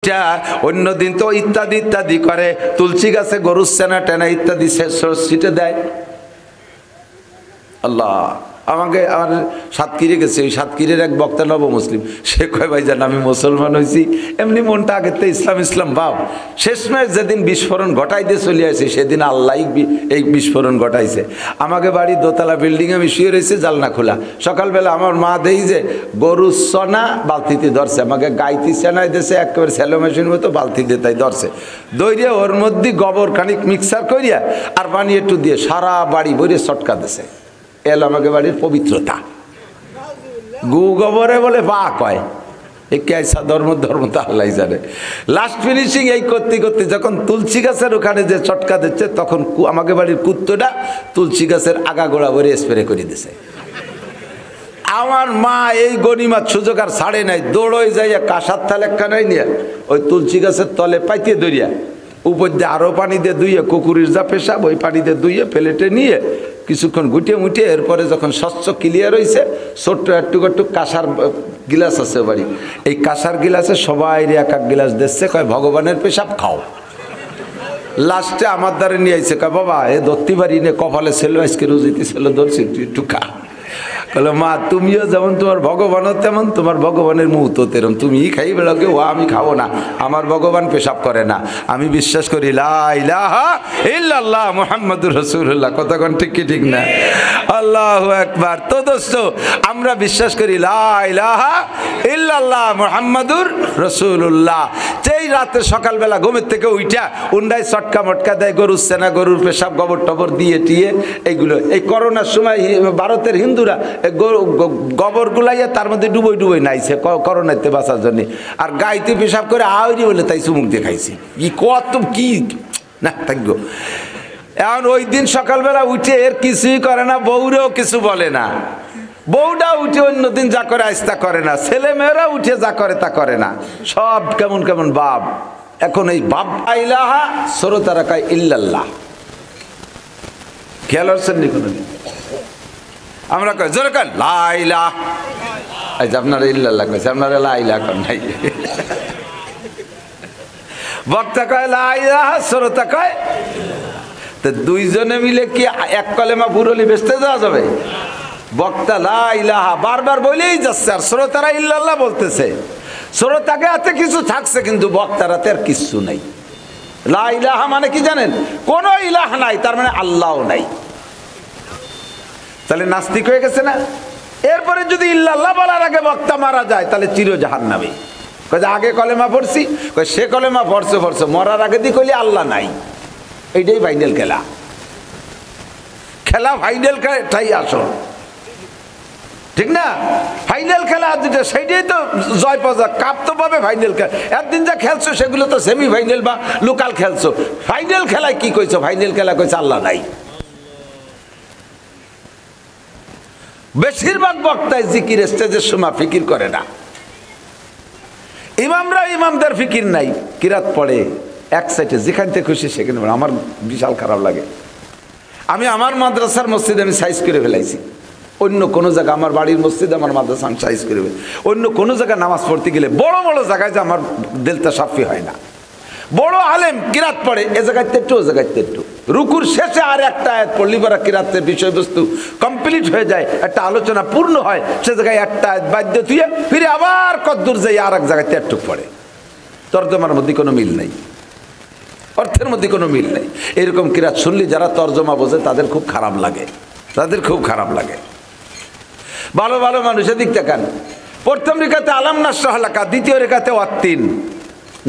অন্য দিন তো ইত্যাদি ইত্যাদি করে, তুলসী গাছে গরুর সেনা টেনা ইত্যাদি ছিটে দেয়। আল্লাহ আমাকে আমার সাতক্ষীরে গেছে, ওই সাতক্ষীরের এক বক্তা নব মুসলিম, সে কয় ভাইজান আমি মুসলমান হয়েছি, এমনি মনটা আগের তো ইসলাম ইসলাম ভাব, শেষমেশ যেদিন বিস্ফোরণ ঘটাইতে চলে আসে সেদিন আল্লাহ এই বিস্ফোরণ ঘটাইছে। আমাকে বাড়ি দোতলা বিল্ডিং আমি শুয়ে রয়েছে, জালনা খোলা, সকালবেলা আমার মা দেই যে গরুর সনা বালতিতে ধরছে, আমাকে গাইতি সেনাই দিয়েছে একেবারে স্যালো মেশিন মতো বালতিতে তাই ধরছে, দইরিয়া ওর মধ্যে গোবর খানিক মিক্সার করিয়া আর পানি একটু দিয়ে সারা বাড়ি বইরে চটকা দিছে। এলো আমাকে বাড়ির পবিত্রতা, গু গোবরে বলে পা কয়, এই কেসা ধর্ম ধর্ম তো আল্লাহ জানে। লাস্ট ফিনিশিং এই করতে করতে যখন তুলসী গাছের ওখানে যে চটকা দিচ্ছে, তখন আমাকে বাড়ির কুত্তটা তুলসী গাছের আগা গোড়া ভরে স্প্রে করে দিছে। আমার মা এই গনিমাত সুযোগ আর ছাড়ে নাই, দৌড়ই যাইয়া কাঁসার থাল একখানাই নিয়ে ওই তুলসী গাছের তলে পাইতে ধরিয়া উপর দিয়ে আরও পানি দিয়ে ধুইয়ে, কুকুরের যা পেশাব ওই পানি দিয়ে ধুইয়ে প্লেটে নিয়ে কিছুক্ষণ গুটিয়ে মুটিয়ে, এরপরে যখন স্বচ্ছ ক্লিয়ার হয়েছে, ছোট্ট একটু একটু কাঁসার গিলাস আছে বাড়ি, এই কাঁসার গিলাসে সবাই এক এক গিলাস দিচ্ছে, কয় ভগবানের পেশাব খাও। লাস্টে আমার দ্বারে নিয়ে আইছে, কয় বাবা এ ধরতে পারি নে, কপালে ছিল আজকে রুজিতে ছিল, ধরছি একটু খা। বলে মা তুমিও যেমন তোমার ভগবানও তেমন, তোমার ভগবানের মুহূর্ত তেরম, তুমিই খাই বেড়াকে, ও আমি খাবো না, আমার ভগবান পেশাব করে না, আমি বিশ্বাস করি লা ইলাহা ইল্লাল্লাহ মুহাম্মাদুর রাসূলুল্লাহ। কতক্ষণ ঠিক কি ঠিক না? আল্লাহু আকবার। তো দোস্ত আমরা বিশ্বাস করি লা ইলাহা ইল্লাল্লাহ মুহাম্মাদুর রাসূলুল্লাহ। যেই রাতে সকালবেলা ঘুমের থেকে উইঠা উন্ডায় চটকা মটকা দেয়, গরুর সেনা গরুর পেশাব গোবর টবর দিয়ে টিয়ে, এইগুলো এই করোনার সময় ভারতের হিন্দুরা গোবর গুলাইয়া তার মধ্যে ডুবোই ডুবোই নাইছে করোনাতে বাঁচার জন্য, আর গাইতে পেশাব করে আউরি বলে তাই চুমুক দিয়ে খাইছি। কি কত কি না থাকবো। এখন ওই দিন সকালবেলা উঠে এর কিছুই করে না, বউরেও কিছু বলে না, বউটা উঠে অন্যদিন যা করে আস্তা করে না, ছেলে মেয়েরা উঠে যা করে তা করে না, সব কেমন কেমন বাপ। এখন এই বাপ ইলাহা সরতারা কয় ইল্লাল্লাহ, খেয়াল হচ্ছেন নি কোনোদিন? আমরা কই জোরে কয় লা ইলাহা, আচ্ছা আপনারা ইল্লাল্লাহ কইছে, আপনারা লা ইলাহা কন নাই। বক্তা কয় লা ইলাহা, শ্রোতা কয়, তো দুইজনে মিলে কি এক কলেমা বুরলি বেচতে যাওয়া যাবে? বক্তা লা ইলাহা বারবার বলেই যাচ্ছে, আর শ্রোতারা ইল্লাল্লাহ বলতেছে। শ্রোতাকে হাতে কিছু থাকছে, কিন্তু বক্তার হাতে আর কিছু নাই। লা ইলাহা মানে কি জানেন? কোন ইলাহ নাই, তার মানে আল্লাহও নাই। তাহলে নাস্তিক হয়ে গেছে না? এরপরে যদি ইল্লাল্লাহ বলার আগে বক্তা মারা যায়, তাহলে চির জাহান্নামী। কয় আগে কলেমা পড়ছি, কয় সে কলেমা পড়ছে পড়ছে, মরার আগে দিয়ে কইলে আল্লাহ নাই। এইটাই ফাইনাল খেলা, খেলা ফাইনাল খেলাটাই আসল, ঠিক না? ফাইনাল খেলা যেটা সেইটাই তো জয় পাওয়া, কাপ তো পাবে ফাইনাল খেলা। একদিন যা খেলছো সেগুলো তো সেমি ফাইনাল বা লোকাল খেলছো, ফাইনাল খেলায় কি কইছো? ফাইনাল খেলা কইছে আল্লাহ নাই। বেশিরভাগ বক্তায় জিকির স্টেজের সময় ফিকির করে না, ইমামরা ইমামদের ফিকির নাই, কিরাত পড়ে এক সাইডে যেখান থেকে খুশি সেখানে। আমার বিশাল খারাপ লাগে, আমি আমার মাদ্রাসার মসজিদ আমি সাইজ করে ফেলাইছি, অন্য কোনো জায়গা আমার বাড়ির মসজিদ আমার মাদ্রাসা আমি সাইজ করে ফেলি, অন্য কোনো জায়গায় নামাজ পড়তে গেলে বড় বড় জায়গায় যে আমার দিলটা সাফি হয় না। বড় আলেম কিরাত পড়ে এ জায়গাতে একটু ও জায়গাতে একটু, রুকুর শেষে আর একটা আয়াত পড়লি পরে কিরাতের বিষয়বস্তু কমপ্লিট হয়ে যায়, একটা আলোচনা পূর্ণ হয়, সে জায়গায় একটা আয়াত বাদ্য তুই ফিরে আবার কদ্দূর যাই আর এক জায়গাতে একটু পড়ে। তর্জমার মধ্যে কোনো মিল নেই, অর্থের মধ্যে কোনো মিল নেই। এরকম কিরাত শুনলি যারা তর্জমা বোঝে তাদের খুব খারাপ লাগে, তাদের খুব খারাপ লাগে। ভালো ভালো মানুষের দিক তাকান, প্রথম রেখাতে আলাম নাশরাহ লাকা, দ্বিতীয় রেখাতে ওয়াত্তিন,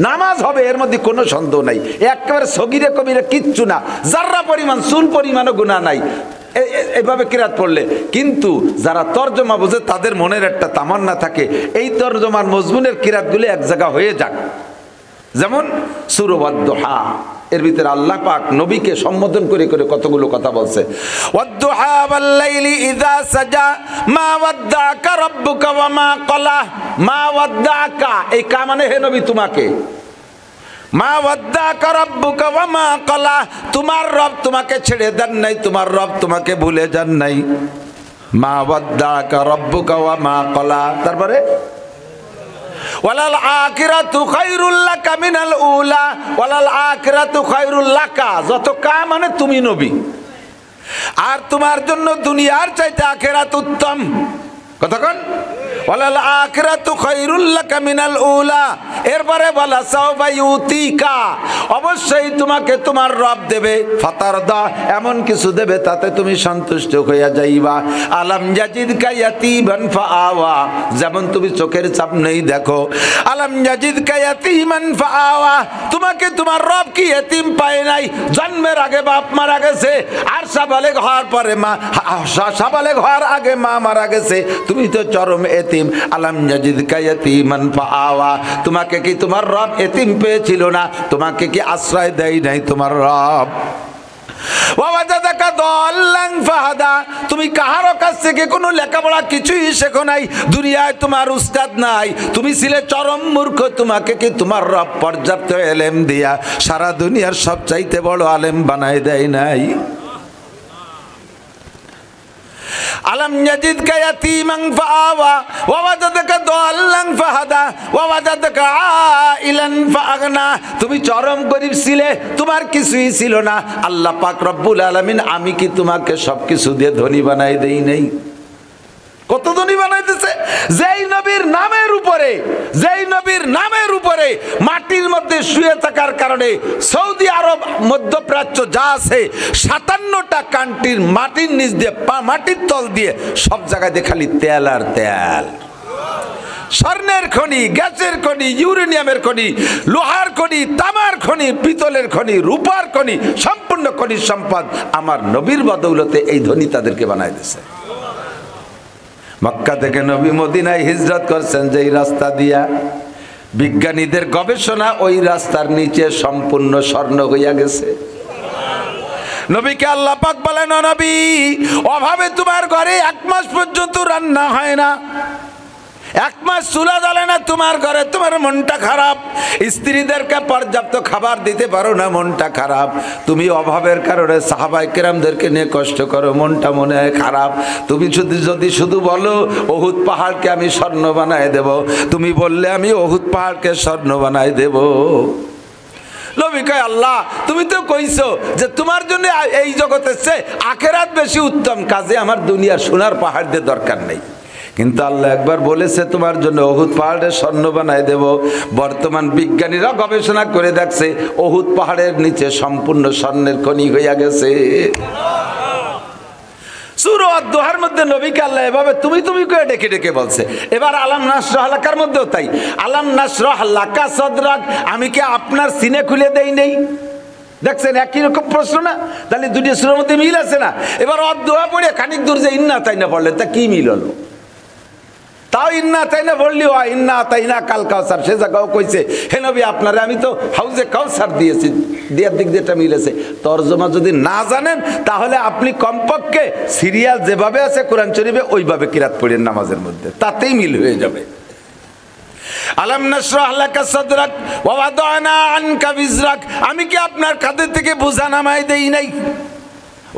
নামাজ হবে এর মধ্যে কোনো সন্দেহ নাই, একেবারে সগীরে কবিরে কিচ্ছু না, যার্রা পরিমাণ চুল পরিমাণও গুনাহ নাই এভাবে কিরাত পড়লে। কিন্তু যারা তর্জমা বোঝে তাদের মনের একটা তামান্না থাকে, এই তর্জমার মজমুনের কিরাতগুলি এক জায়গা হয়ে যাক। যেমন সূরা ওয়াদ-দুহা, এর ভিতরে আল্লাহ পাক নবীকে সম্বোধন করে করে কতগুলো কথা বলছে। ওয়াদ-দুহা ওয়াল-লাইলি ইযা সাজা মা ওয়াদ্দাকা রাব্বুকা ওয়া মা ক্বালা। মা ওয়াদ্দাকা, এই কা মানে হে নবী তোমাকে, মা ওয়াদ্দাকা রাব্বুকা ওয়া মা ক্বালা, তোমার রব তোমাকে ছেড়ে দেন নাই, তোমার রব তোমাকে ভুলে যান নাই। মা ওয়াদ্দাকা রাব্বুকা ওয়া মা ক্বালা, তারপরে ওয়ালাল আখিরাতু খায়রুল লাকা মিনাল উলা, ওয়ালাল আখিরাতু খায়রুল লাকা, যত কা মানে তুমি নবী, আর তোমার জন্য দুনিয়ার চাইতে আখিরাত উত্তম। কতক্ষণ? ওয়ালাল আখিরাতু খায়রুল লাকা মিনাল উলা। এরপরে বলা সাওফা ইউতিকা, অবশ্যই তোমাকে তোমার রব দেবে, ফাতারদা, এমন কিছু দেবে তাতে তুমি সন্তুষ্ট হইয়া যাইবা। আলাম ইয়াজিদকা ইয়াতীমান ফাআওয়া, যেমন তুমি চোখের সামনেই দেখো, আলাম ইয়াজিদকা ইয়াতীমান ফাআওয়া, তোমাকে তোমার রব কি এতিম পায় নাই? জন্মের আগে বাপ মারা গেছে, আর সাবালেগ হওয়ার পরে মা, সাবালেগ হওয়ার আগে মা মারা গেছে, তুমি তো চরম এতিম। আলাম ইয়াজিদকা ইয়াতীমান ফাআওয়া, তোমাকে কি তোমার রব এতিম পেয়েছিল না? তোমাকে কি আশ্রয় দেয় নাই তোমার রব? ওয়াজাদাকা দাল্লান ফাহাদা, তুমি কাহারো কাছ থেকে কোনো লেখাপড়া কিছুই শেখো নাই, দুনিয়ায় তোমার উস্তাদ নাই, তুমি ছিলে চরম মূর্খ, তোমাকে কি তোমার রব পর্যাপ্ত ইলম দিয়া সারা দুনিয়ার সবচাইতে বড় আলেম বানায় দেয় নাই? আলাম ইয়াজিদকা ইয়াতীমান ফাআওয়া ওয়া ওয়াজাদাকা দাল্লান ফাহাদা ওয়া ওয়াজাদাকা আইলান ফাআগনা, তুমি চরম গরীব ছিলে, তোমার কিছুই ছিল না, আল্লাহ পাক রব্বুল আলামিন আমি কি তোমাকে সবকিছু দিয়ে ধনী বানাই দেই নাই? কত ধনী বানাইতেছে! যেই নবীর নামের উপরে, যেই নবীর নামের উপরে মাটির মধ্যে শুয়ে থাকার কারণে সৌদি আরব, মধ্যপ্রাচ্য যা আছে 57টা কান্ট্রির মাটির নিচ দিয়ে, মাটির তল দিয়ে সব জায়গায় খালি তেল আর তেল, স্বর্ণের খনি, গ্যাসের খনি, ইউরেনিয়ামের খনি, লোহার খনি, তামার খনি, পিতলের খনি, রূপার খনি, সম্পূর্ণ খনি সম্পদ আমার নবীর বদৌলতে এই ধনী তাদেরকে বানাই দিয়েছে। মক্কা থেকে নবী মদিনায় হিজরত করছেন যেই রাস্তা দিয়া, বিজ্ঞানীদের গবেষণা ওই রাস্তার নিচে সম্পূর্ণ স্বর্ণ হইয়া গেছে। নবীকে আল্লাহ পাক বলেন, ও নবী, অভাবে তোমার ঘরে 1 মাস পর্যন্ত রান্না হয় না, 1 মাস চুলা জ্বলে না তোমার ঘরে, তোমার মনটা খারাপ, স্ত্রীদেরকে পর্যাপ্ত খাবার দিতে পারো না, মনটা খারাপ, তুমি অভাবের কারণে সাহাবায়ে কেরামদেরকে নিয়ে কষ্ট করো, মনটা মনে হয় খারাপ। তুমি যদি শুধু বলো উহুদ পাহাড়কে আমি স্বর্ণ বানায় দেব, তুমি বললে আমি উহুদ পাহাড়কে স্বর্ণ বানায় দেব। নবী কয়, আল্লাহ তুমি তো কইছো যে তোমার জন্য এই জগতের চেয়ে আখিরাত বেশি উত্তম, কাজে আমার দুনিয়ার সোনার পাহাড় দিয়ে দরকার নেই। কিন্তু আল্লাহ একবার বলেছে তোমার জন্য উহুদ পাহাড়ের স্বর্ণ বানায় দেব। বর্তমান বিজ্ঞানীরা গবেষণা করে দেখছে উহুদ পাহাড়ের নিচে সম্পূর্ণ স্বর্ণের খনি হইয়া গেছে। সূরা আদ-দুহার মধ্যে নবীকে আল্লাহ এভাবে তুমি তুমি করে ডেকে ডেকে বলছে। এবার আলাম নাশরাহ লাকার মধ্যেও তাই, আলাম নাশরাহ লাকা সাদরাক, আমি কি আপনার সিনে খুলে দেই নেই? দেখছেন একই রকম প্রশ্ন না? তাহলে দুটি সূরার মধ্যে মিল আছে না? এবার আদ-দুহা পড়ে খানিক দূর যে ইন্না তাইনা পড়লেন, তা কি মিল হলো? তাও ইন্না তাইনা বললি হয়, ইন্না তাইনা কাল কাউসার, সে জায়গাও কইছে হে নবী আপনারে আমি তো হাউজে কাউসার দিয়েছি, দেওয়ার দিক দিয়ে এটা মিলেছে। তরজমা যদি না জানেন তাহলে আপনি কমপক্ষে সিরিয়াল যেভাবে আছে কোরআন শরীফে ওইভাবে কিরাত পড়েন নামাজের মধ্যে, তাতেই মিল হয়ে যাবে। আলাম নাশরাহ লাকা সাদরাক ওয়া ওয়াদানা আনকা বিজরাক, আমি কি আপনার কাঁধে থেকে বোঝা নামাই দেই নাই?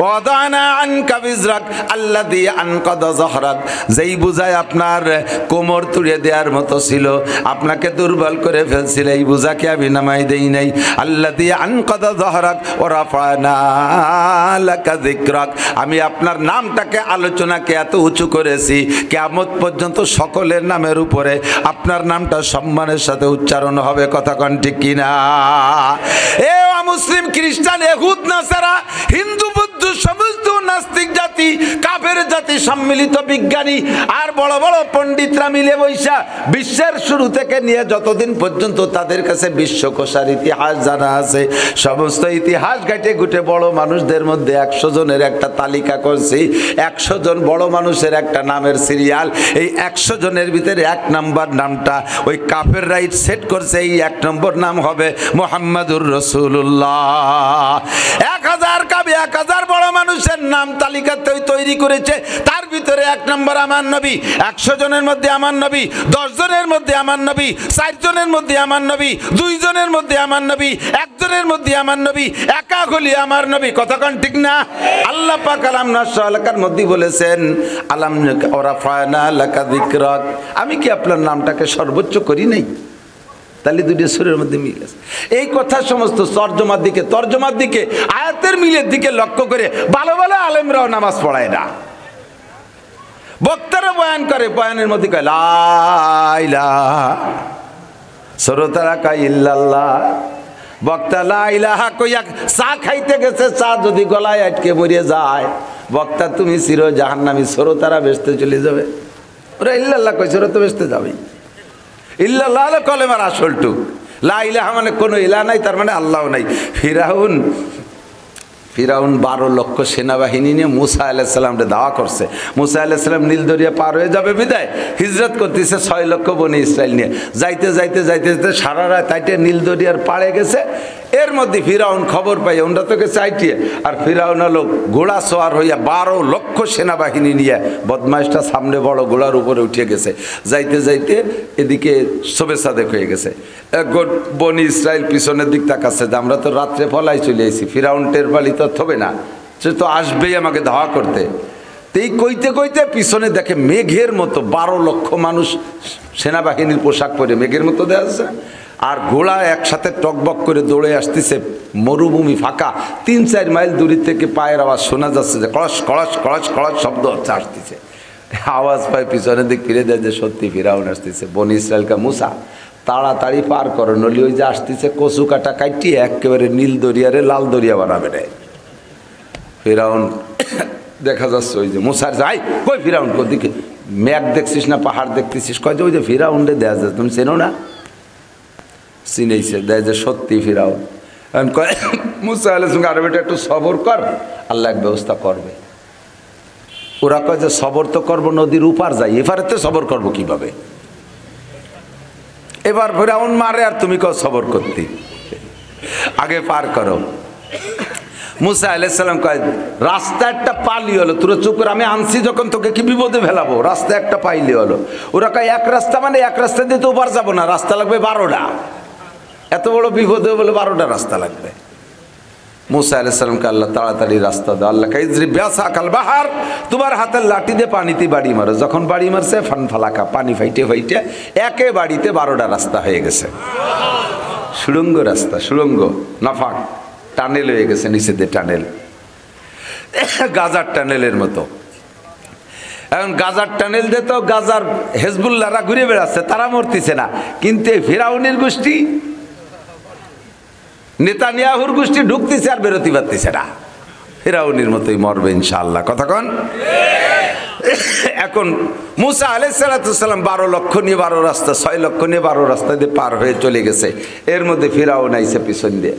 ওয়াদানা আনকা বিজরাক আল্লাযী আনকাদা যহরাক, যেই বোঝায় আপনার কোমর তুলে দেওয়ার মতো ছিল, আপনাকে দুর্বল করে ফেলছিল, এই বোঝাকে আমি নামাই দেই নাই। আল্লাযী আনকাদা যহরাক ওয়া রাফা'না লাকা যিকরাক, আমি আপনার নামটাকে, আলোচনাকে এত উঁচু করেছি কিয়ামত পর্যন্ত সকলের নামের উপরে আপনার নামটা সম্মানের সাথে উচ্চারণ হবে। কথা কোন ঠিক কিনা? এ মুসলিম, খ্রিস্টান, ইহুদ, নাসারা, হিন্দু, বৌদ্ধ, সমস্ত নাস্তিক জাতি, কাফের জাতি, সম্মিলিত বিজ্ঞানী আর বড় বড় পণ্ডিতরা মিলে বৈশা বিশ্বের শুরু থেকে নিয়ে যতদিন পর্যন্ত তাদের কাছে বিশ্বকোষার ইতিহাস জানা আছে, সমস্ত ইতিহাস ঘাটে ঘুটে বড় মানুষদের মধ্যে 100 জনের একটা তালিকা করছি। 100 জন বড় মানুষের একটা নামের সিরিয়াল। এই 100 জনের ভিতরে 1 নম্বর নামটা ওই কাফের রাইট সেট করছে, এই 1 নম্বর নাম হবে মুহাম্মাদুর রাসূলুল্লাহ। 1000 কাবি 1000 বড় মানুষের নাম তালিকা তৈরি করেছে, তার ভিতরে 1 নম্বর আমার নবী। 100 জনের মধ্যে আমার নবী, 10 জনের মধ্যে আমার নবী, 4 জনের মধ্যে আমার নবী, 2 জনের মধ্যে আমার নবী, 1 জনের মধ্যে আমার নবী, একা হলি আমার নবী। কতক্ষণ ঠিক না? আল্লাহ পাক আলাম নাশরাহ লাকার মধ্যে বলেছেন আলাম রাফা'না লাকা যিকরাক, আমি কি আপনার নামটাকে সর্বোচ্চ করি নাই? তাহলে দুটো সুরের মধ্যে মিল আছে। এই কথা সমস্ত তর্জমার দিকে আয়াতের মিলের দিকে লক্ষ্য করে ভালো ভালো আলেমরাও নামাজ পড়ায় না। বক্তারা বয়ান করে, বয়ানের মধ্যে কয় লা ইলাহা সরতারা কয় ইল্লাল্লাহ। বক্তা লা ইলাহা কইয়া চা খাইতে গেছে, চা যদি গলায় আটকে মরে যায়, বক্তা তুমি চির জাহান্নামী, সরতারা বেহেশতে চলে যাবে। ওরা ইল্লাল্লাহ কইছে, ওরা তো বেহেশতে যাবে। ইল্লাল্লাহ হলো কলেমার আসলটু, লা ইলাহা মানে কোনো ইলাহ নাই, তার মানে আল্লাহ নাই। ফিরাউন 12 লক্ষ সেনাবাহিনী নিয়ে মুসা আলাইহিস সালামকে দাওয়া করছে। মুসা আলাইহিস সালাম নীল দরিয়া পার হয়ে যাবে বিদায় হিজরত করতেছে 6 লক্ষ বনি ইসরাইল নিয়ে। যাইতে যাইতে যাইতে যাইতে সারা রাত তাইতে নীল দরিয়ার পাড়ে গেছে। এর মধ্যে ফিরাউন খবর পাই, ওনরা তোকে চাইটিয়ে, আর ফিরাউন হলো ঘোড়া সোয়ার হইয়া 12 লক্ষ সেনাবাহিনী নিয়ে, বদমাইশটা সামনে বড় ঘোড়ার উপরে উঠে গেছে। যাইতে যাইতে এদিকে শবে সাদেক হয়ে গেছে। বনি ইসরাইল পিছনের দিক তাকাচ্ছে যে আমরা তো রাত্রে ফলাই চলে আইছি, ফিরাউন টের পালি তো হবে না, সে তো আসবেই আমাকে ধাওয়া করতে। এই কইতে কইতে পিছনে দেখে মেঘের মতো 12 লক্ষ মানুষ সেনাবাহিনীর পোশাক পরে মেঘের মতো দেখা যাচ্ছে, আর ঘোড়া একসাথে টকবক করে দৌড়ে আসতেছে। মরুভূমি ফাঁকা, 3-4 মাইল দূরে থেকে পায়ের আওয়াজ শোনা যাচ্ছে, যে কড়স কড়স কড়স কড়স শব্দ হচ্ছে, আসতেছে। আওয়াজ পায় পিছনের দিক ফিরে দেয় যে সত্যি ফিরাউন আসতেছে। বনি ইসরাইলকে মুসা তাড়াতাড়ি পার করো, নলি ওই যে আসতেছে কচু কাটা কাটিয়ে একেবারে নীল দরিয়ারে লাল দরিয়া বানাবে রে। ফিরাউন দেখা যাচ্ছে ওই যে মুসার যাই, কই ফিরাউন কোদিকে? মেঘ দেখছিস না পাহাড় দেখতেছিস? কয় যে ওই যে ফিরাউন রে দেখা যাচ্ছে, তুমি চেনো না? চিনেছে, দেয় যে সত্যি ফিরাউন। কয় মুসা আলাইহিস সালাম আরে বেটা একটু সবর কর, আল্লাহ এক ব্যবস্থা করবে। ওরা কয় যে সবর তো করবো, নদীর উপার যাই, এপারেতে সবর করবো কিভাবে? এবার ফিরাউন মারে আর তুমি কও সবর করতে, আগে পার করো। মুসা আলাইহিস সালাম কয় রাস্তা একটা পালি হলো, তোরা চুপ করে, আমি আনছি যখন তোকে কি বিপদে ফেলাবো? রাস্তা একটা পাইলি হলো। ওরা কয় এক রাস্তা মানে এক রাস্তা দিয়ে তো ওপার যাবো না, রাস্তা লাগবে 12টা। এত বড় বিপদে বলে 12টা রাস্তা লাগবে। মুসা আলাইহিস সালামকে আল্লাহ তাড়াতাড়ি রাস্তা দাও। আল্লাহ কাইজরি বিয়াসাকাল বাহার, তোমার হাতের লাঠি দিয়ে পানিতে বাড়ি মারো। যখন বাড়ি মারছে ফান ফালাকা, পানি ফাইটে ফাইটে একে বাড়িতে 12টা রাস্তা হয়ে গেছে। সুড়ঙ্গ রাস্তা, সুড়ঙ্গ নাফাক টানেল হয়ে গেছে, নিচে দিয়ে টানেল, গাজার টানেলের মতো। এখন গাজার টানেল দিয়ে তো গাজার হেজবুল্লাহরা ঘুরে বেড়াচ্ছে, তারা মরতেছে না, কিন্তু ফিরাউনের গোষ্ঠী, নেতানিয়াহুর গোষ্ঠী ঢুকতেছে আর বেরোতে পারতেছে না। ফিরাউনের মতোই মরবে ইনশাআল্লাহ। কথা কন। এখন মুসা আলাইহিস সালাম 12 লক্ষ নিয়ে 12 রাস্তা, 6 লক্ষ নিয়ে 12 রাস্তা দিয়ে পার হয়ে চলে গেছে। এর মধ্যে ফিরাউন আইসে পিছন দিয়ে।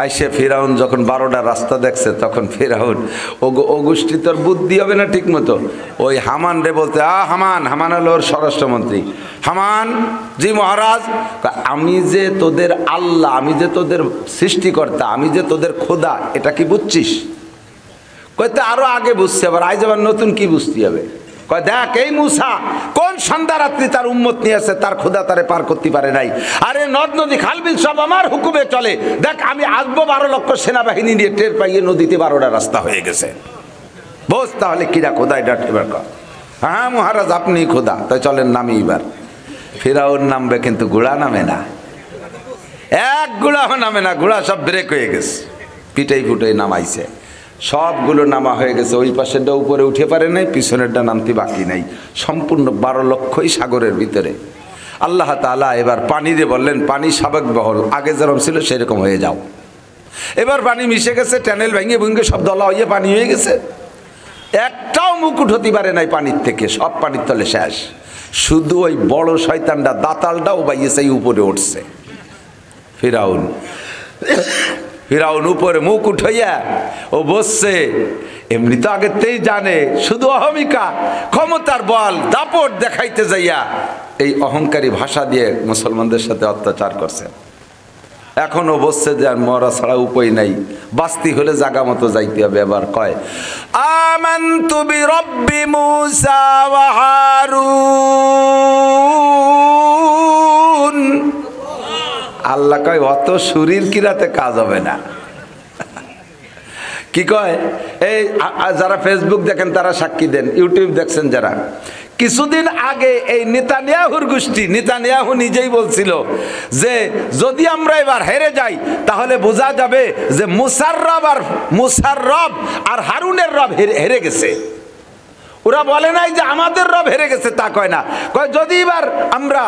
আইসে ফিরাউন যখন 12টা রাস্তা দেখছে, তখন ফিরাউন ও গোষ্ঠী তোর বুদ্ধি হবে না ঠিক মতো, ওই হামান রে বলতে, হামান, হামান হলো ওর স্বরাষ্ট্রমন্ত্রী। হামান জি মহারাজ, আমি যে তোদের আল্লাহ, আমি যে তোদের সৃষ্টিকর্তা, আমি যে তোদের খোদা, এটা কি বুঝছিস? কইতে আরো আগে বুঝছে, আবার আজ আবার নতুন কি বুঝতে হবে? কয় দেখ এই মুসা কোন সন্ধ্যা রাত্রি তার উম্মত নিয়ে আসে, তার খোদা তারে পার করতে পারে নাই। আরে নদ নদী খালবিল সব আমার হুকুমে চলে। দেখ আমি আসবো 12 লক্ষ সেনাবাহিনী নিয়ে, টের পাইয়ে নদীতে 12টা রাস্তা হয়ে গেছে। বোঝ তাহলে কিরা খোদা এটা এবার কর। হ্যাঁ মহারাজ আপনি খোদা, তাই চলেন নামি। এবার ফিরাউন নামবে, কিন্তু ঘোড়া নামে না, এক ঘোড়াও নামে না, ঘোড়া সব ব্রেক হয়ে গেছে, পিটাই ফুটাই নামাইছে। সবগুলো নামা হয়ে গেছে, ওই পাশেরটা উপরে উঠে পারে নাই, পিছনেরটা নামতে বাকি নাই। সম্পূর্ণ 12 লক্ষই সাগরের ভিতরে। আল্লাহ তাআলা এবার পানিরে বললেন, পানি সাবেক বহল, আগে যেরকম ছিল সেরকম হয়ে যাও। এবার পানি মিশে গেছে, ট্যানেল ভেঙে ভেঙে সব দলা হয়ে পানি হয়ে গেছে। একটাও মুকুট হতে পারে নাই পানির থেকে, সব পানির তলে শেষ। শুধু ওই বড় শয়তানটা দাতালটা ও বাইয়েছে উপরে উঠছে। ফিরাউন উপরে মুখ উঠাইয়া ও বসছে। এমনি তো আগেতেই জানে, শুধু অহমিকা, ক্ষমতার বল, দাপট দেখাইতে যাইয়া এই অহংকারী ভাষা দিয়ে মুসলমানদের সাথে অত্যাচার করছে। এখনো বসছে যে আর মরা ছাড়া উপায় নাই, বাস্তি হলে জাগা মতো যাইতে হবে। এবার কয় আমানতু বিরব্বি মূসা ওয়া হারুন। আল্লাহ কয় অত শরীর কিরাতে কাজ হবে না। কি কয়? এই যারা ফেসবুক দেখেন তারা সাক্ষী দেন, ইউটিউব দেখছেন যারা, কিছুদিন আগে এই নেতানিয়াহুর গোষ্ঠী, নেতানিয়াহু নিজেই বলছিল যে যদি আমরা এবার হেরে যাই তাহলে বোঝা যাবে যে মুসার রব আর হারুনের রব হেরে গেছে। ওরা বলে নাই যে আমাদের রব হেরে গেছে, তা কয় না, কয় যদি এবার আমরা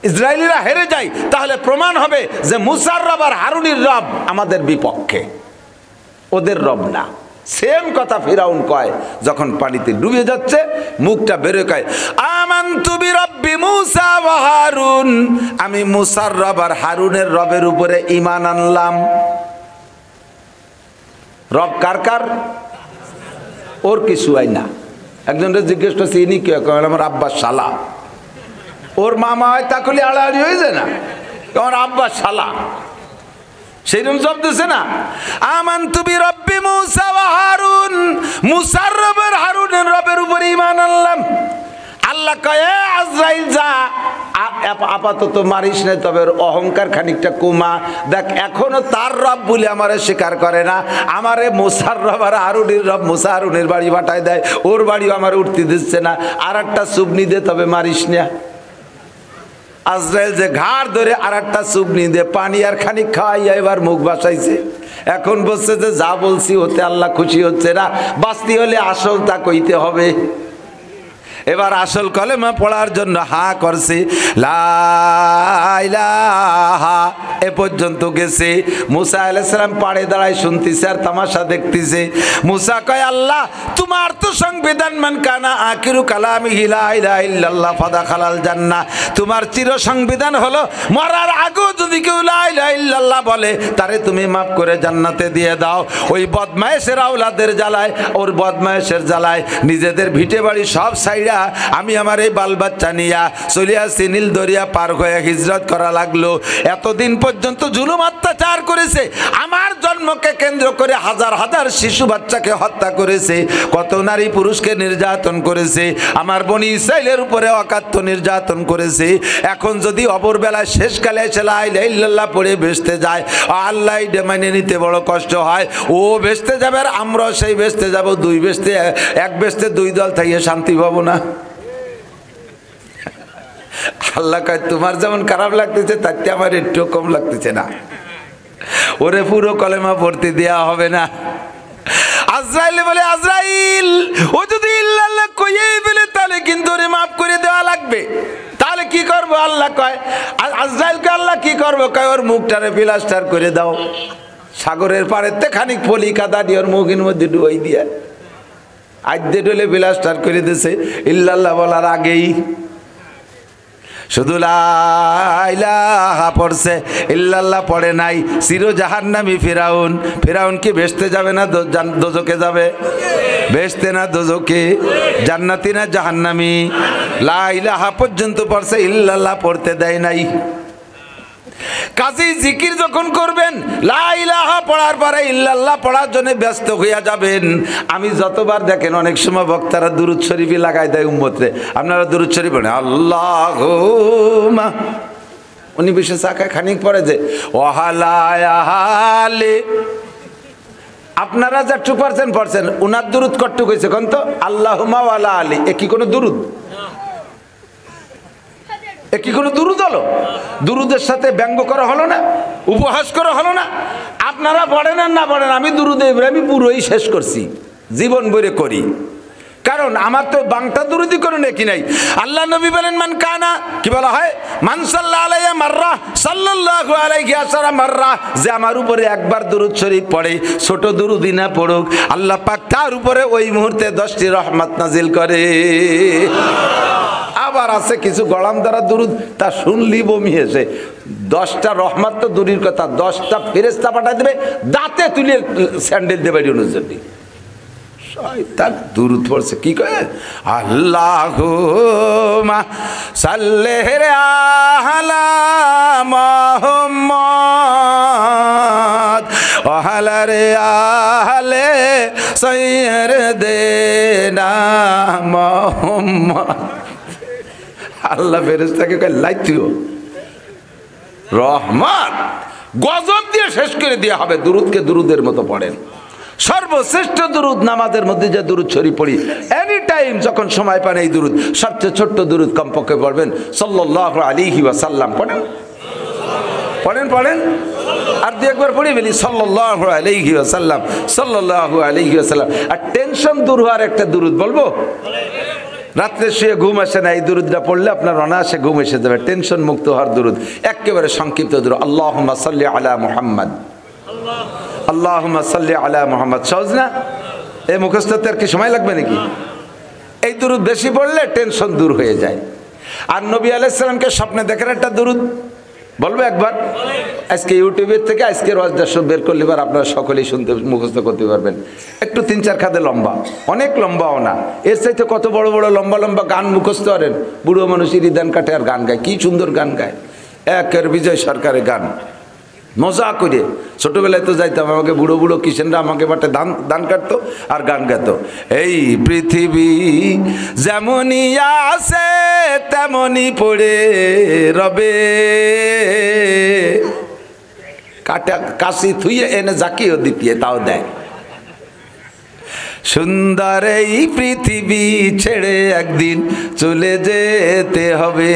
ইসরায়েলিরা হেরে যাই তাহলে প্রমাণ হবে যে মুসার রব আর হারুনের রব আমাদের বিপক্ষে, ওদের রব না। সেম কথা ফিরাউন কয় যখন পানিতে ডুবে যাচ্ছে, মুখটা বেরো কয় আমানতু বিরব্বি মূসা ওয়া হারুন, আমি মুসার রব আর হারুনের রবের উপরে ঈমান আনলাম। রব কার কার? ওর কিছু হয় না। একজনকে জিজ্ঞেস করছে ইনি কে? কয় আমার আব্বার শালা। ওর মামা হয় তাকলি আড়াআড়ি হয়ে যায় না, আমার আব্বার শালা, সেইরকম জব দিছে না। আমানতু বিরব্বি মূসা ওয়া হারুন, মুসার রবের হারুনের রবের উপরে ঈমান আনলাম। আল্লাহ কয় আজরাইল যা, আপাতত মারিস না, তবে অহংকার খানিকটা কমা। দেখ এখনো তার রব বলে আমারে স্বীকার করে না, আমারে মুসার রব আর হারুনের রব, মুসা হারুনের বাড়ি পাঠায় দেয়, ওর বাড়িও আমার উঠতে দিচ্ছে না, আর একটা চুবনি দে, তবে মারিস না। আজরাইল যে ঘাড় ধরে আর একটা চুবনি দিয়ে পানি আর খানিক খাওয়াইয়া এবার মুখ বাসাইছে। এখন বলছে যে যা বলছি ওতে আল্লাহ খুশি হচ্ছে না, বাস্তি হলে আসল তা কইতে হবে। এবার আসল কলেমা পড়ার জন্য হা করছে, লা ইলাহা এ পর্যন্ত গেছে। মুসা আলাইহিস সালাম পাড়ে দাঁড়ায় শুনতেছে আর তামাশা দেখতেছে। মুসা কয় আল্লাহ তোমার তো সংবিধান, মান কানা আখিরু কালামিহি লা ইলাহা ইল্লাল্লাহ ফাদাখালাল জান্নাহ, তোমার চির সংবিধান হলো মরার আগেও যদি কেউ লা ইলাহা ইল্লাল্লাহ বলে তারে তুমি মাফ করে জান্নাতে দিয়ে দাও। ওই বদমায়েশের আওলাদের জ্বালায়, ওর বদমায়েশের জ্বালায় নিজেদের ভিটে বাড়ি সব সাইডা আমি আমার এই বাল বাচ্চা নিয়া চলে আসছি, নীল দরিয়া পার হয়ে হিজরত করা লাগলো। এতদিন পর্যন্ত জুলুম অত্যাচার করেছে, আমার জন্মকে কেন্দ্র করে হাজার হাজার শিশু বাচ্চাকে হত্যা করেছে, কত নারী পুরুষকে নির্যাতন করেছে, আমার বনি ইসরাইলের উপরে অকাত্য নির্যাতন করেছে। এখন যদি অপরবেলায় শেষকালে এসে লা ইলাহা ইল্লাল্লাহ পড়ে বেসতে যায়, আল্লাহ মেনে নিতে বড় কষ্ট হয়। ও বেসতে যাবে আর আমরাও সেই বেসতে যাব, দুই বেসতে এক বেসতে দুই দল থেকে শান্তি পাবো না। আল্লাহ কয় তোমার যেমন খারাপ লাগতেছে তাতে আমার একটু কম লাগতেছে না, ওরে পুরো কলেমা পড়তে দেওয়া হবে না। আজরাইল বলে আজরাইল ও যদি ইল্লাল্লাহ কইয়েই বলে তাহলে কিন্তু ওরে মাফ করে দেওয়া লাগবে, তাহলে কি করবো? আল্লাহ কয় আজরাইলকে আল্লাহ কি করবো? কয় ওর মুখটারে প্লাস্টার করে দাও, সাগরের পাড়েতে খানিক পলি কাদা দিয়ে ওর মুখের মধ্যে ডুবাই দিয়ে আদ্যে ডলে প্লাস্টার করে দিয়েছে। ইল্লাল্লাহ বলার আগেই শুধু লা ইলাহা পড়ছে, ইল্লাল্লাহ পড়ে নাই। চির জাহান্নামী ফিরাউন, ফিরাউন কি বেহেশতে যাবে না দোজকে যাবে? বেহেশতে না দোজকে? জান্নাতি না জাহান্নামী? লা ইলাহা পর্যন্ত পড়ছে, ইল্লাল্লাহ পড়তে দেয় নাই। কাজী জিকির যখন করবেন লা ইলাহা পড়ার পরে ইল্লাল্লাহ পড়ার জন্য ব্যস্ত হইয়া যাবেন। আমি যতবার দেখেন অনেক সময় বক্তারা দুরূদ শরীফ লাগাই দেয় উম্মতরে, আপনারা দুরূদ শরীফ পড়েন আল্লাহুম্মা, উনি বিশেষ চাকায় খানিক পরে যে ওয়াহালায়াহালে, আপনারা যা 2% পড়ছেন উনার দুরূদ কট্টু কইছে কোন তো আল্লাহুম্মা ওয়ালা আলি, এ কি কোনো দুরূদ? এ কি কোনো দুরূদ হলো? দুরূদের সাথে ব্যঙ্গ করা হলো না, উপহাস করা হলো না? আপনারা পড়েন আর না পড়েন, আমি দুরূদে ইব্রাহিম পুরোই শেষ করছি, জীবন ভরে করি, কারণ আমার তো বাংটা দুরূদি করে নাকি নাই। আল্লাহ নবী বলেন মান কানা, কি বলা হয়, মান সাল্লাল্লাহু আলাইহি মাররা সাল্লাল্লাহু আলাইহি আশারা মাররা, যে আমার উপরে একবার দুরূদ শরীফ পড়ে, ছোট দুরূদি না পড়ুক, আল্লাহ পাক তার উপরে ওই মুহূর্তে 10টি রহমত নাজিল করে। আবার আছে কিছু গলাম দ্বারা দুরূদ, তা শুনলি বমি এসে 10টা রহমত তো দূরের কথা, 10টা ফেরেশতা পাঠায় দেবে, দাঁতে তুলে স্যান্ডেল দেবে জন্য। শয়তান দুরূদ পড়ছে, কি কয় আল্লাহুম্মা সাল্লি আলা মুহাম্মদ ওহালারে আহলে সৈয়র দেনা মোহাম্মদ। আল্লাহ ফেরেশতাকে কয় লাইতিও রহমান, গজব দিয়ে শেষ করে দেওয়া হবে। দুরুদকে দুরুদের মতো পড়েন। সর্বশ্রেষ্ঠ দুরুদ নামাজের মধ্যে যে দুরুদ শরীফ পড়ি, এনি টাইম যখন সময় পান এই দুরুদ, সবচেয়ে ছোট্ট দুরুদ কমপক্ষে পড়বেন সাল্লাল্লাহু আলাইহি ওয়াসাল্লাম। পড়েন পড়েন পড়েন, আর দু একবার পড়ে ফেলি সাল্লাল্লাহু আলাইহি ওয়াসাল্লাম, সাল্লাল্লাহু আলাইহি ওয়াসাল্লাম। আর টেনশন দূর হওয়ার একটা দুরুদ বলবো, রাত্রে শুয়ে ঘুম আসে না, এই দুরুদটা পড়লে আপনার অনায়াসে ঘুম এসে যাবে। টেনশন মুক্ত হওয়ার দুরুদ, একেবারে সংক্ষিপ্ত দুরুদ। আল্লাহুম্মা সাল্লি আলা মুহাম্মাদ, আল্লাহুম্মা সাল্লি আলা মুহাম্মাদ। সহজ না? এই মুখস্থতে আর কি সময় লাগবে নাকি? এই দুরুদ বেশি পড়লে টেনশন দূর হয়ে যায়। আর নবী আলাইহিস সালামকে স্বপ্নে দেখার একটা দুরুদ বলবো একবার। আজকে ইউটিউবের থেকে আজকের ওয়াজটা সব বের করলে এবার আপনারা সকলেই শুনতে মুখস্থ করতে পারবেন। একটু 3-4 খাদে লম্বা, অনেক লম্বাও না। এর চাইতে কত বড় বড় লম্বা লম্বা গান মুখস্থ করেন। বুড়ো মানুষের ইদান কাটে আর গান গায়, কি সুন্দর গান গায়। একের বিজয় সরকারের গান মজা করে। ছোটবেলায় তো যাইতাম, আমাকে বুড়ো বুড়ো কিষেনরা আমাকে বাটে ধান কাটতো আর গান গাইতো। এই পৃথিবী যেমনই আছে তেমনই পড়ে রবে, কাটা কাশি থুইয়ে এনে জাকিও দিতিয়ে তাও দেয়। সুন্দর এই পৃথিবী ছেড়ে একদিন চলে যেতে হবে।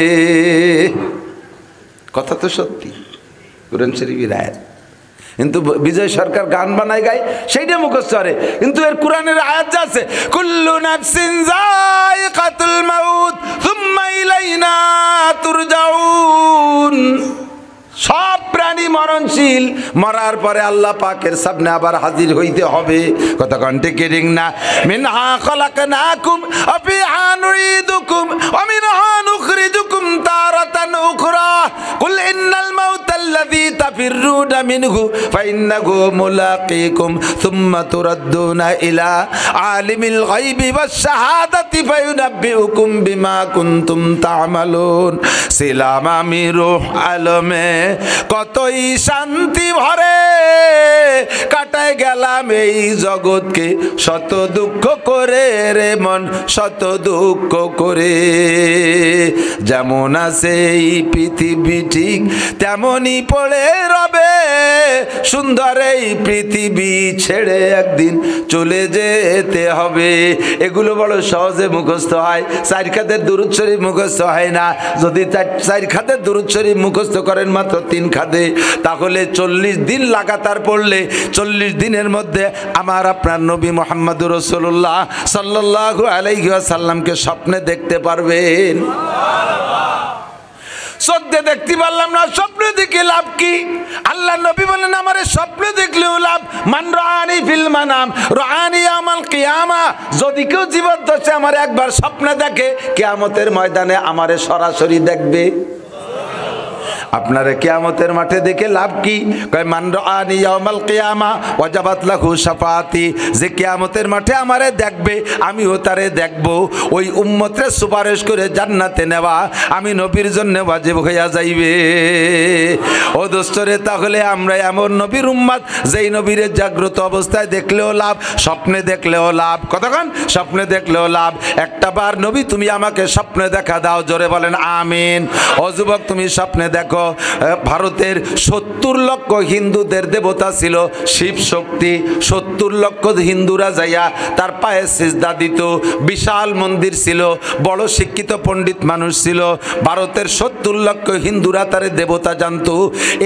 কথা তো সত্যি, কুরআন শরীফের আয়াত। কিন্তু বিজয় সরকার গান বানায় গায়, সেইটা মুখস্থ করে। কিন্তু এর কোরআনের আয়াত যা আছে, কুল্লু নাফসিন যায়িকাতুল মাউত সুম্মা ইলাইনা তুরজাউন, সব প্রাণী মরণশীল, মরার পরে আল্লাহ পাকের সামনে আবার হাজির হইতে হবে। কথা কণ্ঠে কেরিং না? মিনহা খলাকনাকুম ওয়া ফিহা নুঈদুকুম ওয়া মিনহা নুখরিজুকুম তারাতান উখরা কুল ইন্নাল মাউতাল্লাযী তাফিররুনা মিনহু ফাইন্নাহু মুলাকীকুম সুম্মা তুরাদ্দুনা ইলা আলিমিল গায়বি ওয়াশ শাহাদাতি ফায়ুনাব্বিউকুম বিমা কুনতুম তা'মালুন। ছিলাম আমি রূহ আলমে, কতই শান্তি ভরে, কাটায় গেলাম এই জগৎকে শত দুঃখ করে রে মন, শত দুঃখ করে। যেমন আছে এই পৃথিবী ঠিক তেমনই পড়ে রবে, সুন্দর এই পৃথিবী ছেড়ে একদিন চলে যেতে হবে। এগুলো বড় সহজে মুখস্থ হয়, 4 খাদের দুরূদ শরীফ মুখস্থ হয় না। যদি 4 খাদের দুরূদ শরীফ মুখস্থ করেন মাত্র 3 খাদে, তাহলে 40 দিন লাগাতার পড়লে 40 দিনের মধ্যে আমার আপনার নবী মুহাম্মদুর রাসূলুল্লাহ সাল্লাল্লাহু আলাইহি ওয়াসাল্লামকে স্বপ্নে দেখতে পারবেন। চোখে দেখতে পারলাম না, স্বপ্নে দেখে লাভ কি? আল্লাহ নবী বলেন আমারে স্বপ্নে দেখলেও লাভ। মান রাআনি ফিল মানাম রাআনি ইয়াউমাল কিয়ামা, যদি কেউ জীবন্ত সে আমার একবার স্বপ্নে দেখে, কিয়ামতের ময়দানে আমারে সরাসরি দেখবে। আপনারা কিয়ামতের মাঠে দেখে লাভ কি? কয় মান রাআনি ইয়াউমাল কিয়ামা ওয়াজাবাত লাহু শাফাআতি, যে কিয়ামতের মাঠে আমারে দেখবে আমিও তারে দেখব। ওই উম্মতরে সুপারিশ করে জান্নাতে নেওয়া আমি নবীর জন্য ওয়াজিব হইয়া যাইবে। ও দোস্তরে, তাহলে আমরা এমন নবীর উম্মত যেই নবীরে জাগ্রত অবস্থায় দেখলেও লাভ, স্বপ্নে দেখলেও লাভ। কতক্ষণ? স্বপ্নে দেখলেও লাভ। একটা বার নবী তুমি আমাকে স্বপ্নে দেখা দাও, জোরে বলেন আমিন। ও যুবক, তুমি স্বপ্নে দেখো ভারতের 70 লক্ষ হিন্দুদের দেবতা ছিল শিব শক্তি। 70 লক্ষ হিন্দুরা যাইয়া তার পায়ে সিজদা দিত। বিশাল মন্দির ছিল, বড় শিক্ষিত পণ্ডিত মানুষ ছিল। ভারতের 70 লক্ষ হিন্দুরা তার দেবতা জানত।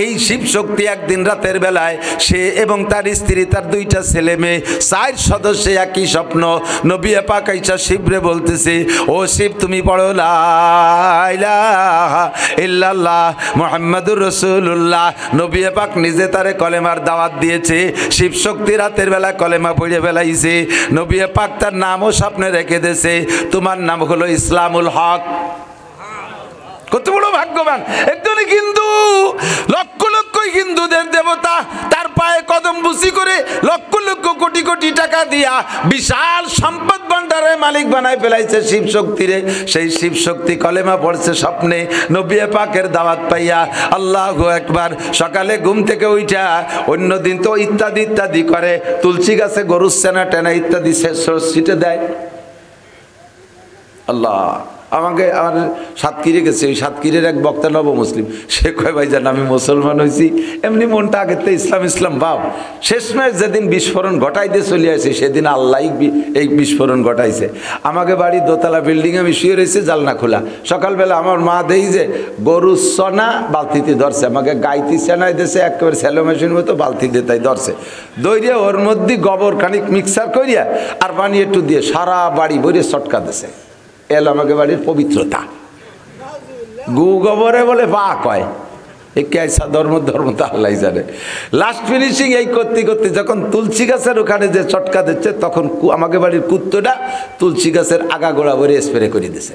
এই শিব শক্তি একদিন রাতের বেলায় সে এবং তার স্ত্রী, তার 2টা ছেলে মেয়ে, 4 সদস্য একই স্বপ্ন। নবী পাক আইসা শিবরে বলতেছে, ও শিব তুমি পড়ো লা ইলাহা ইল্লাল্লাহ মুহাম্মাদুর রাসূলুল্লাহ। নবী পাক নিজে তারে কলেমার দাওয়াত দিয়েছে। শিব শক্তি রাতের বেলা কলেমা পড়ে ফেলাইছে। নবী পাক তার নামও স্বপ্নে রেখে দিয়েছে, তোমার নাম হলো ইসলামুল হক। কত বড় ভাগ্যবান একজন হিন্দু, লক্ষ লক্ষ হিন্দুদের দেবতা, তার পায়ে কদম বুসি করে লক্ষ লক্ষ কোটি কোটি টাকা দিয়া বিশাল সম্পদ ভান্ডারের মালিক বানায় ফেলাইছে শিব শক্তিরে। সেই শিব শক্তি কলেমা পড়ছে স্বপ্নে, নবী পাকের দাওয়াত পাইয়া। আল্লাহু আকবার। সকালে ঘুম থেকে উঠা অন্যদিন তো ইত্যাদি ইত্যাদি করে, তুলসী গাছে গরুর সেনা টেনা ইত্যাদি ছিটে দেয়। আল্লাহ, আমাকে আমার সাতক্ষীরে গেছে, ওই সাতক্ষীরের এক বক্তা নব মুসলিম, সে কয় ভাইজান আমি মুসলমান হয়েছি, এমনি মনটা আগের তো ইসলাম ইসলাম ভাব। শেষমেশ যেদিন বিস্ফোরণ ঘটাই দিয়ে চলে আসে সেদিন আল্লাহ এই বিস্ফোরণ ঘটাইছে। আমাকে বাড়ি দোতলা বিল্ডিং আমি শুয়ে রয়েছে, জালনা খোলা। সকালবেলা আমার মা দেই যে গরু সনা বালতিতে ধরছে, আমাকে গাইতি সেনাই দিয়েছে একেবারে স্যালো মেশিন মতো, বালতি দিয়ে তাই ধরছে, দইরে ওর মধ্যে গোবর খানিক মিক্সার করিয়া আর পানি একটু দিয়ে সারা বাড়ি ভরে চটকা দিছে। এল আমাকে বাড়ির পবিত্রতা, গু গোবরে বলে পা কয়, এ কেসা ধর্ম ধর্ম তো আল্লাহ জানে। লাস্ট ফিনিশিং এই করতে করতে যখন তুলসী গাছের ওখানে যে চটকা দিচ্ছে, তখন আমাকে বাড়ির কুত্তটা তুলসী গাছের আগা গোড়া ভরে স্প্রে করে দিছে।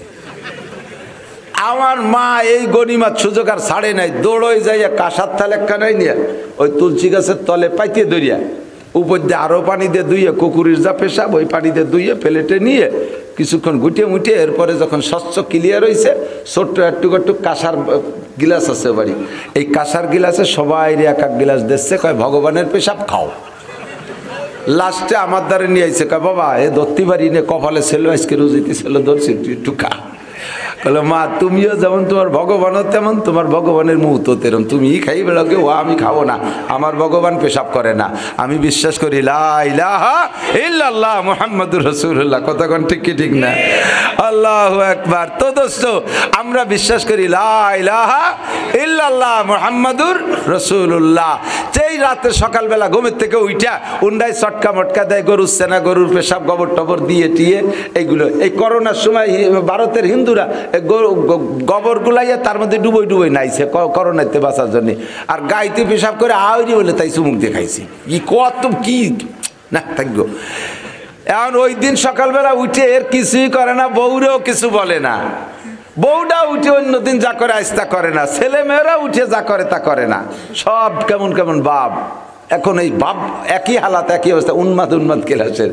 আমার মা এই গনিমাত সুযোগ আর ছাড়ে নাই, দৌড়ই যাইয়া কাঁসার থাল একখানাই নিয়ে ওই তুলসী গাছের তলে পাইতে দরিয়া উপর দিয়ে আরও পানি দিয়ে ধুইয়ে, কুকুরের যা পেশাব ওই পানি দিয়ে ধুইয়ে প্লেটে নিয়ে কিছুক্ষণ গুটিয়ে মুটিয়ে, এরপরে যখন স্বচ্ছ ক্লিয়ার হয়েছে, ছোট্ট একটু কাঁসার গিলাস আছে বাড়ি, এই কাঁসার গিলাসে সবাই এক এক গিলাস দিচ্ছে, কয় ভগবানের পেশাব খাও। লাস্টে আমার দ্বারে নিয়ে আইছে, কয় বাবা এ ধরতে পারি নে, কপালে ছিল আজকে রুজিতে ছিল, ধরছি একটু খা। বলে মা তুমিও যেমন তোমার ভগবানও তেমন, তোমার ভগবানের মুহূর্ত তেরম, তুমি খাই বেড়াকে, ও আমি খাবো না, আমার ভগবান পেশাব করে না। আমি বিশ্বাস করি লা ইলাহা ইল্লাল্লাহ মুহাম্মাদুর রাসূলুল্লাহ। কতক্ষণ ঠিক কি ঠিক না? আল্লাহু আকবার। তো দোস্ত, আমরা বিশ্বাস করি লা ইলাহা ইল্লাল্লাহ মুহাম্মাদুর রাসূলুল্লাহ। যেই রাতে সকালবেলা ঘুমের থেকে উইঠা উন্ডায় চটকা মটকা দেয়, গরুর সেনা গরুর পেশাব গোবর টবর দিয়ে টিয়ে, এইগুলো এই করোনার সময় ভারতের হিন্দুরা গোবর গুলাইয়া তার মধ্যে ডুবোই ডুবোই নাইছে করোনাতে বাঁচার জন্য, আর গাইতে পেশাব করে আউরি বলে তাই চুমুক দিয়ে খাইছে। কি কত কি না থাকবো। এখন ওই দিন সকালবেলা উঠে এর কিছুই করে না, বউরেও কিছু বলে না, বউটা উঠে অন্যদিন যা করে আজ তা করে না, ছেলে মেয়েরা উঠে যা করে তা করে না, সব কেমন কেমন বাপ। এখন এই বাপ একই হালাত একই অবস্থা, উন্মাদ উন্মাদ ক্লাসের।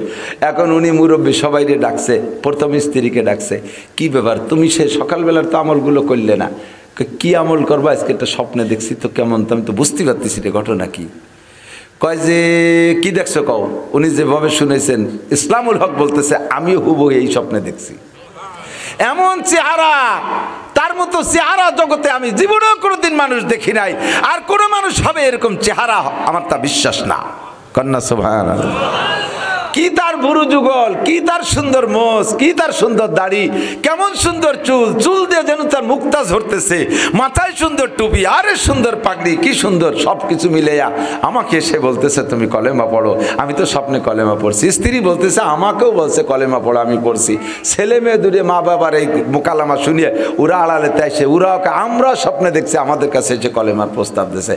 এখন উনি মুরব্বী সবাইরে ডাকছে, প্রথম স্ত্রীকে ডাকছে, কি ব্যাপার তুমি সে সকালবেলার তো আমলগুলো করলে না? কি আমল করবো আজকে, একটা স্বপ্নে দেখছি তো কেমন, তো আমি তো বুঝতে পারতেছি রে ঘটনা কি। কয় যে কি দেখছো কও। উনি যেভাবে শুনেছেন, ইসলামুল হক বলতেছে আমিও হুবহু এই স্বপ্নে দেখছি, এমন চেহারা, তার মতো চেহারা জগতে আমি জীবনেও কোনোদিন মানুষ দেখি নাই, আর কোনো মানুষ হবে এরকম চেহারা আমার তা বিশ্বাস না। কন্যা সুবহানাল্লাহ। কি তার ভুরু যুগল, কি তার সুন্দর মোষ, কি তার সুন্দর দাড়ি, কেমন সুন্দর চুল, চুল দিয়ে যেন তার মুক্তা ঝরতেছে, মাথায় সুন্দর টুপি, আরে সুন্দর পাগড়ি, কি সুন্দর সব কিছু মিলেয়া আমাকে এসে বলতেছে তুমি কলেমা পড়ো। আমি তো স্বপ্নে কলেমা পড়ছি, স্ত্রী বলতেছে আমাকেও বলছে কলেমা পড়ো, আমি পড়ছি। ছেলে মেয়ে দূরে মা বাবার এই মোকালামা শুনিয়ে ওরা আড়ালে তাইছে, ওরা আমরা স্বপ্নে দেখছি, আমাদের কাছে এসে কলেমার প্রস্তাব দিয়েছে।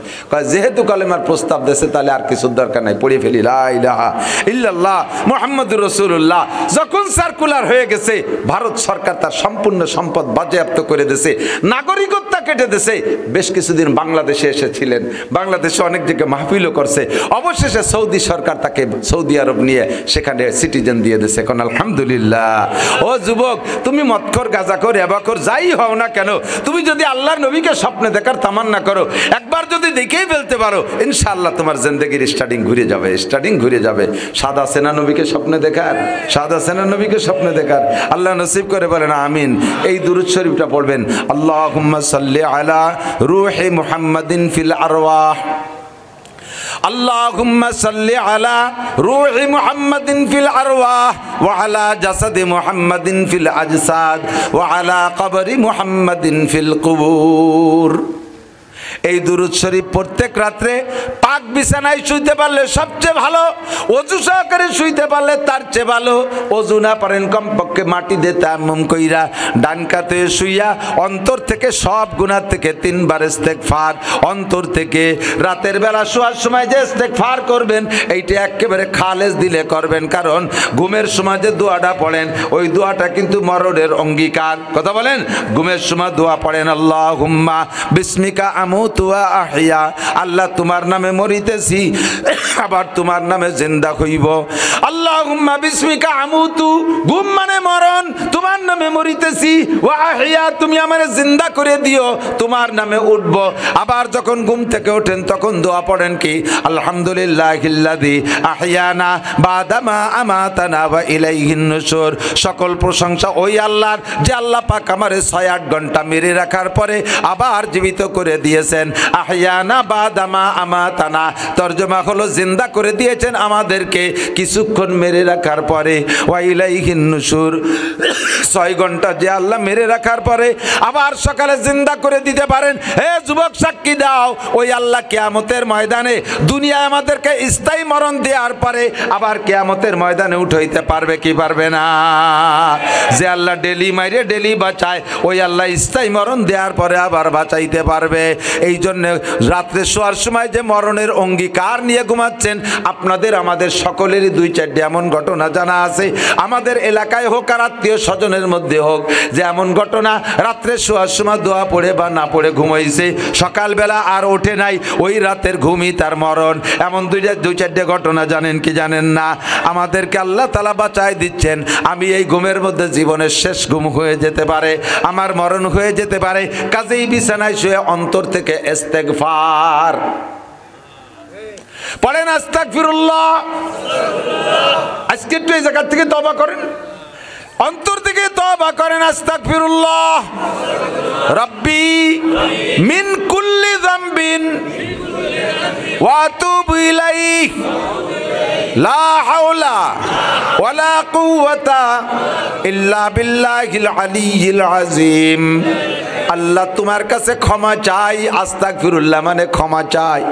যেহেতু কলেমার প্রস্তাব দিয়েছে তাহলে আর কিছুর দরকার নাই, পড়ে ফেলি লা ইলাহা ইল্লাল্লাহ মুহাম্মাদুর রাসূলুল্লাহ। যখন সার্কুলার হয়ে গেছে, ভারত সরকার তার সম্পূর্ণ সম্পদ বাজেয়াপ্ত করে দিয়েছে, নাগরিকত্ব কেটে দিয়েছে। বেশ কিছুদিন বাংলাদেশে এসেছিলেন, বাংলাদেশে অনেক জায়গায় মাহফিলও করছে, অবশেষে সৌদি সরকার তাকে সৌদি আরব নিয়ে সেখানে সিটিজেন দিয়ে দিয়েছে। এখন আলহামদুলিল্লাহ। ও যুবক, তুমি মদখোর, গাঁজাখোর, এবাখোর যাই হও না কেন, তুমি যদি আল্লাহর নবীকে স্বপ্নে দেখার তামান্না করো, একবার যদি দেখেই ফেলতে পারো, ইনশাআল্লাহ তোমার জিন্দেগির স্টার্টিং ঘুরে যাবে, স্টার্টিং ঘুরে যাবে। সাদা সেনা নবীকে স্বপ্নে দেখার, সাদা সেনা নবীকে স্বপ্নে দেখার আল্লাহ নসিব করে, বলেন আমিন। এই দুরূদ শরীফটা পড়বেন, আল্লাহুম্মা সাল্লি আলা রূহি মুহাম্মাদিন ফিল আরওয়াহ, আল্লাহুম্মা সাল্লি আলা রূহি মুহাম্মাদিন ফিল আরওয়াহ ওয়া আলা জাসাদি মুহাম্মাদিন ফিল আজসাদ ওয়া আলা কবরি মুহাম্মাদিন ফিল কুবুর। এই দুরূদ শরীফ প্রত্যেক রাত্রে পাক বিছানায় শুইতে পারলে সবচেয়ে ভালো, ওযু সহকারে শুইতে পারলে তার চেয়ে ভালো। ওযু না পারেন কমপক্ষে মাটি দিয়ে তায়াম্মুম কইরা ডান কাতে শুইয়া অন্তর থেকে সব গুনাহ থেকে 3 বার ইস্তেগফার, অন্তর থেকে রাতের বেলা শোয়ার সময় যে ইস্তেগফার করবেন এইটা একেবারে খালেস দিলে করবেন, কারণ ঘুমের সময় যে দোয়াটা পড়েন ওই দোয়াটা কিন্তু মরণের অঙ্গীকার। কথা বলেন, ঘুমের সময় দোয়া পড়েন আল্লাহুম্মা বিসমিকা আমুতু ওয়া আহইয়া, আল্লাহ তোমার নামে মরিতেছি আবার তোমার নামে জিন্দা হইব। আল্লাহুম্মা বিসমিকা আমুতু, ঘুম মানে মরণ, তোমার নামে মরিতেছি। ওয়া আহইয়া, তুমি আমারে জিন্দা করে দিও, তোমার নামে উঠব। আবার যখন ঘুম থেকে ওঠেন তখন দোয়া পড়েন কি? আলহামদুলিল্লাহিল্লাযী আহইয়ানা বাদামা আমাতানা ওয়া ইলাইহিন নুশুর। সকল প্রশংসা ওই আল্লাহর, যে আল্লাহ পাক আমারে 6-8 ঘন্টা মেরে রাখার পরে আবার জীবিত করে দিয়েছেন। আহইয়ানা বাদামা আমাতানা, তরজমা হলো জিন্দা করে দিয়েছেন আমাদেরকে কিছুক্ষণ মেরে রাখার পরে। ওয়া ইলাইহিন নুশুর, 6 ঘন্টা যে আল্লাহ মেরে রাখার পরে আবার সকালে জিন্দা করে দিতে পারেন। হে যুবক, সাক্ষী দাও, ওই আল্লাহ কিয়ামতের ময়দানে দুনিয়ায় আমাদেরকে স্থায়ী মরণ দেওয়ার পরে আবার কিয়ামতের ময়দানে উঠাইতে পারবে কি পারবে না? যে আল্লাহ ডেলি মাইরে ডেলি বাঁচায়, ওই আল্লাহ স্থায়ী মরণ দেওয়ার পরে আবার বাঁচাইতে পারবে। এই জন্য রাত্রে শোয়ার সময় যে মরণের অঙ্গীকার নিয়ে ঘুমাচ্ছেন, আপনাদের আমাদের সকলেরই 2-4টি এমন ঘটনা জানা আছে, আমাদের এলাকায় হোক আর আত্মীয় স্বজনের মধ্যে হোক, যে এমন ঘটনা রাত্রে শোয়ার সময় দোয়া পড়ে বা না পড়ে ঘুমাইছে, সকালবেলা আর ওঠে নাই, ওই রাতের ঘুমই তার মরণ। এমন 2-4টে ঘটনা জানেন কি জানেন না? আমাদেরকে আল্লাহ তাআলা বাঁচায় দিচ্ছেন। আমি এই ঘুমের মধ্যে জীবনের শেষ ঘুম হয়ে যেতে পারে, আমার মরণ হয়ে যেতে পারে। কাজেই বিছানায় শুয়ে অন্তর থেকে ইস্তেগফার পড়েন, আস্তাগফিরুল্লাহ। আজকে একটু এই জায়গা থেকে তওবা করেন, অন্তর থেকে তওবা করেন। আস্তাগফিরুল্লাহ রাব্বি মিন কুল্লি যামবিন ওয়া আতুবু ইলাইহি লা হাওলা ওয়ালা কুওয়াতা ইল্লা বিল্লাহিল আলিয়্যিল আযীম। আল্লাহ তোমার কাছে ক্ষমা চাই। আস্তাগফিরুল্লাহ মানে ক্ষমা চাই।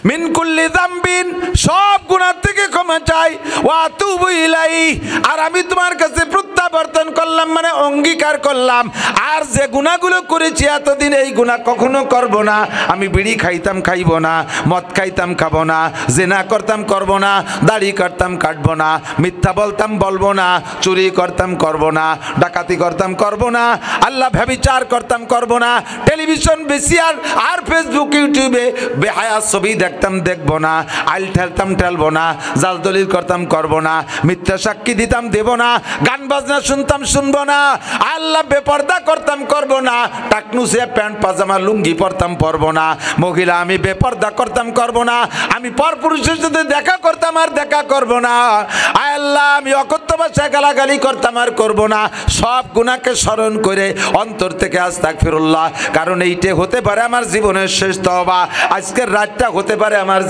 মিন কুল্লি যামবিন, সব গুনাহ থেকে ক্ষমা চাই। ওয়া আতুবু ইলাইহি, আর আমি তোমার কাছে প্রত্যাবর্তন করলাম মানে অঙ্গীকার করলাম, আর যে গুনাহগুলো করেছি এতদিন এই গুনাহ কখনো করব না। আমি বিড়ি খাইতাম খাইব না, মদ খাইতাম খাবো না, জিনা করতাম করব না, দাড়ি কাটতাম কাটবো না, মিথ্যা বলতাম বলবো না, চুরি করতাম করব না, ডাকাতি করতাম করব না, আল্লাহ ব্যভিচার করতাম করব না, টেলিভিশন ভিসিআর আর ফেসবুক ইউটিউবে বেহায়া ছবি দেখতাম দেখবো না, আইল ঠেলতাম ঠেলবো না, জাল দলিল করতাম করবো না, মিথ্যা সাক্ষী দিতাম দেব না, গান বাজনা শুনতাম শুনবো না, আল্লাহ বেপর্দা করতাম করবো না, টাকনুসে প্যান্ট পাজামা লুঙ্গি পরতাম পরবো না, মহিলা আমি বেপর্দা করতাম করবো না, আমি পরপুরুষের সাথে দেখা করতাম আর দেখা করবো না, আল্লাহ আমি অকথ্য ভাষায় গালাগালি করতাম আর করবো না। সব গুনাহকে স্মরণ করে অন্তর থেকে আস্তাগফিরুল্লাহ, কারণ এইটা হতে পারে আমার জীবনের শেষ তওবা। আজকের রাতটা হতে পারে আমার